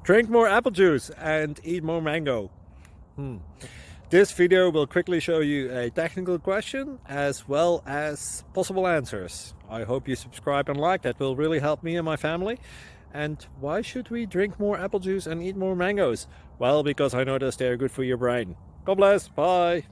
Drink more apple juice and eat more mango. This video will quickly show you a technical question as well as possible answers. I hope you subscribe and like, that will really help me and my family. And why should we drink more apple juice and eat more mangoes? Well, because I noticed they're good for your brain. God bless, bye!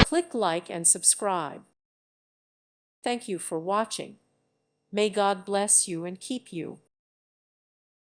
Click like and subscribe. Thank you for watching. May God bless you and keep you.